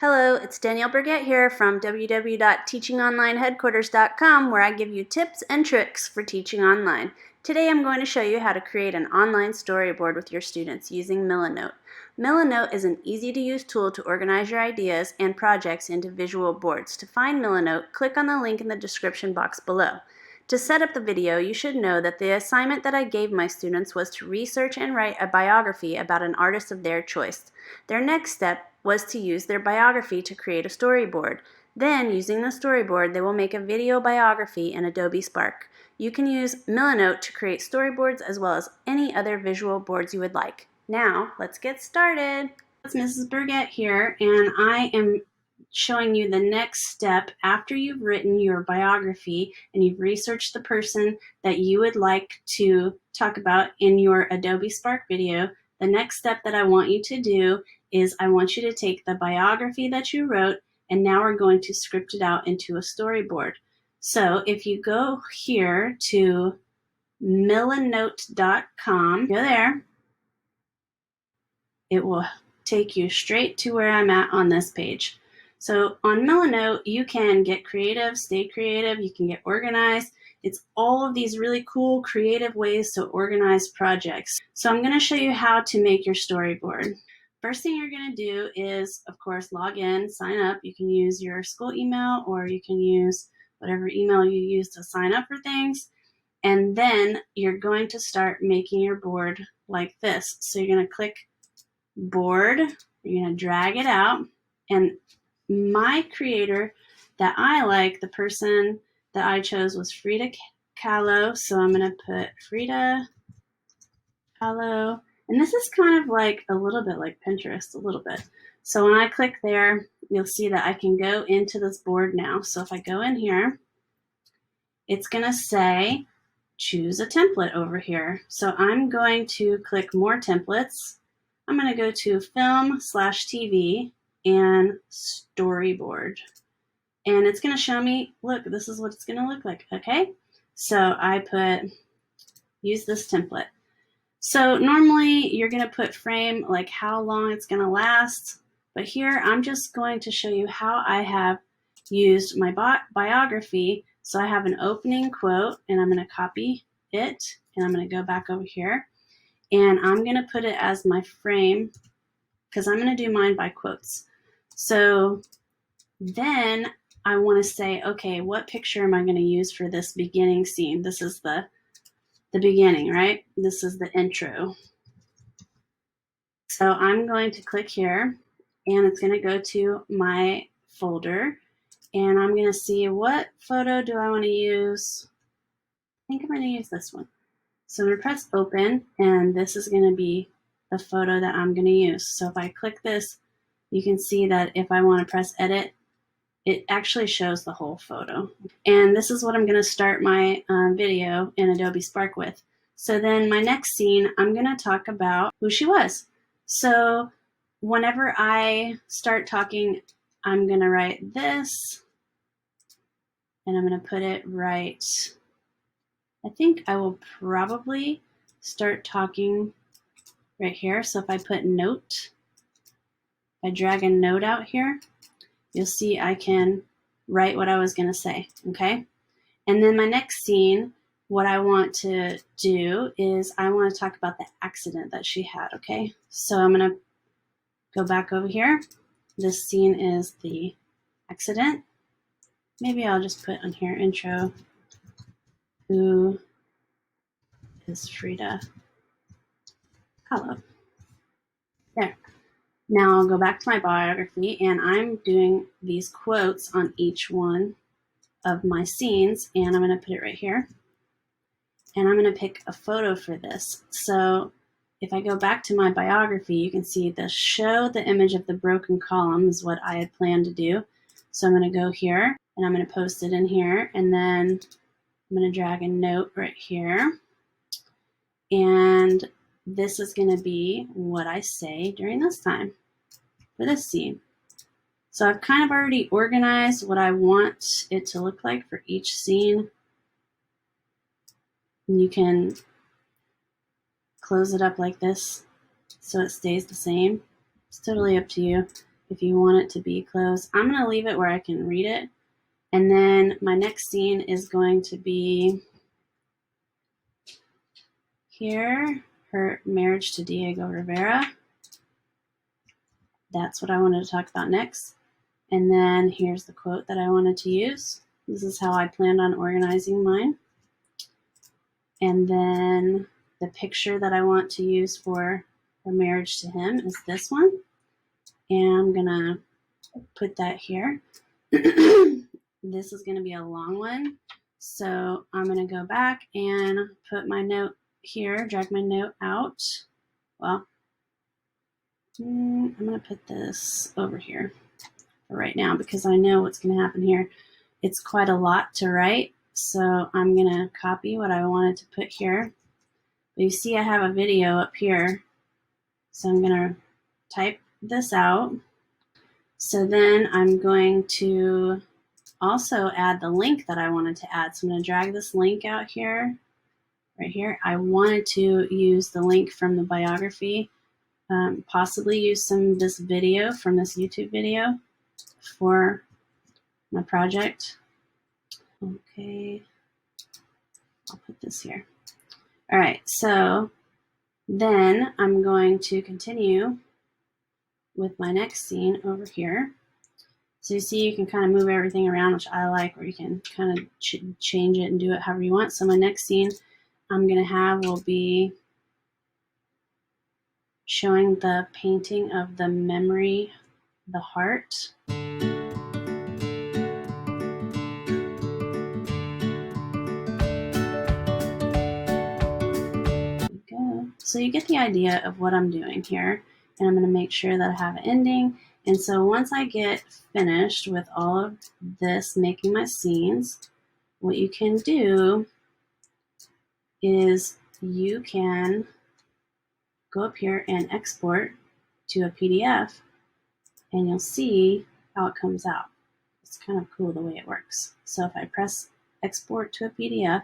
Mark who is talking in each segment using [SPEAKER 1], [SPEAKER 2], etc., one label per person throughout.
[SPEAKER 1] Hello, it's Danielle Burgett here from www.teachingonlineheadquarters.com, where I give you tips and tricks for teaching online. Today I'm going to show you how to create an online storyboard with your students using Milanote. Milanote is an easy-to-use tool to organize your ideas and projects into visual boards. To find Milanote, click on the link in the description box below. To set up the video, you should know that the assignment that I gave my students was to research and write a biography about an artist of their choice. Their next step was to use their biography to create a storyboard. Then, using the storyboard, they will make a video biography in Adobe Spark. You can use Milanote to create storyboards as well as any other visual boards you would like. Now, let's get started. It's Mrs. Burgett here, and I am showing you the next step after you've written your biography and you've researched the person that you would like to talk about in your Adobe Spark video. The next step that I want you to do is I want you to take the biography that you wrote, and now we're going to script it out into a storyboard. So if you go here to milanote.com, go there, it will take you straight to where I'm at on this page. So on Milanote, you can get creative, stay creative, you can get organized. It's all of these really cool, creative ways to organize projects. So I'm going to show you how to make your storyboard. First thing you're going to do is, of course, log in, sign up. You can use your school email or you can use whatever email you use to sign up for things. And then you're going to start making your board like this. So you're going to click board, you're going to drag it out, and my creator that I like, the person that I chose was Frida Kahlo, so I'm going to put Frida Kahlo, and this is kind of like a little bit like Pinterest, a little bit. So when I click there, you'll see that I can go into this board now. So if I go in here, it's going to say choose a template over here. So I'm going to click more templates. I'm going to go to film/TV and storyboard. And it's going to show me, look, this is what it's going to look like. Okay. So I put, use this template. So normally you're going to put frame, like how long it's going to last. But here I'm just going to show you how I have used my biography. So I have an opening quote and I'm going to copy it and I'm going to go back over here. And I'm going to put it as my frame because I'm going to do mine by quotes. So then I want to say, okay, what picture am I going to use for this beginning scene? This is the beginning, right? This is the intro. So I'm going to click here and it's going to go to my folder and I'm going to see what photo do I want to use. I think I'm going to use this one. So I'm going to press open and this is going to be the photo that I'm going to use. So if I click this, you can see that if I want to press edit, it actually shows the whole photo. And this is what I'm going to start my video in Adobe Spark with. So then my next scene, I'm going to talk about who she was. So whenever I start talking, I'm going to write this and I'm going to put it right. I think I will probably start talking right here. So if I put note, I drag a note out here, you'll see I can write what I was going to say, okay? And then my next scene, what I want to do is I want to talk about the accident that she had, okay? So I'm going to go back over here. This scene is the accident. Maybe I'll just put on here intro. Who is Frida Kahlo? There. Now I'll go back to my biography and I'm doing these quotes on each one of my scenes and I'm going to put it right here. And I'm going to pick a photo for this. So if I go back to my biography, you can see the show the image of the broken column is what I had planned to do. So I'm going to go here and I'm going to post it in here and then I'm going to drag a note right here. And this is going to be what I say during this time for this scene. So I've kind of already organized what I want it to look like for each scene. And you can close it up like this so it stays the same. It's totally up to you. if you want it to be closed. I'm going to leave it where I can read it. And then my next scene is going to be here, her marriage to Diego Rivera. That's what I wanted to talk about next. And then here's the quote that I wanted to use. This is how I planned on organizing mine. And then the picture that I want to use for her marriage to him is this one. And I'm going to put that here. This is going to be a long one. So I'm going to go back and put my note here, drag my note out. Well, I'm going to put this over here for right now because I know what's going to happen here. It's quite a lot to write, so I'm going to copy what I wanted to put here. But you see I have a video up here, so I'm going to type this out. So then I'm going to also add the link that I wanted to add. So I'm going to drag this link out here, right here. I wanted to use the link from the biography, possibly use some of this video from this YouTube video for my project. Okay, I'll put this here. All right, so then I'm going to continue with my next scene over here. So you see you can kind of move everything around, which I like, or you can kind of change it and do it however you want. So my next scene I'm going to have will be showing the painting of the memory, the heart. So you get the idea of what I'm doing here, and I'm going to make sure that I have an ending. And so once I get finished with all of this, making my scenes, what you can do is you can go up here and export to a PDF, and you'll see how it comes out. It's kind of cool the way it works. So if I press export to a PDF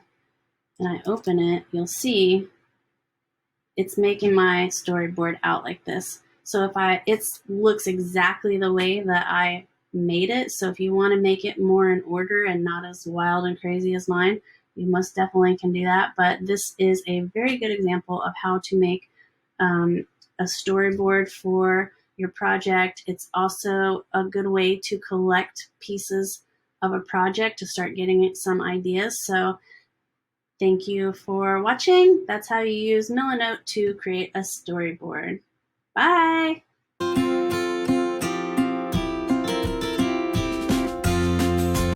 [SPEAKER 1] and I open it, you'll see it's making my storyboard out like this. So it looks exactly the way that I made it. So if you want to make it more in order and not as wild and crazy as mine, you most definitely can do that. But this is a very good example of how to make a storyboard for your project. It's also a good way to collect pieces of a project to start getting some ideas. So thank you for watching. That's how you use Milanote to create a storyboard. Bye!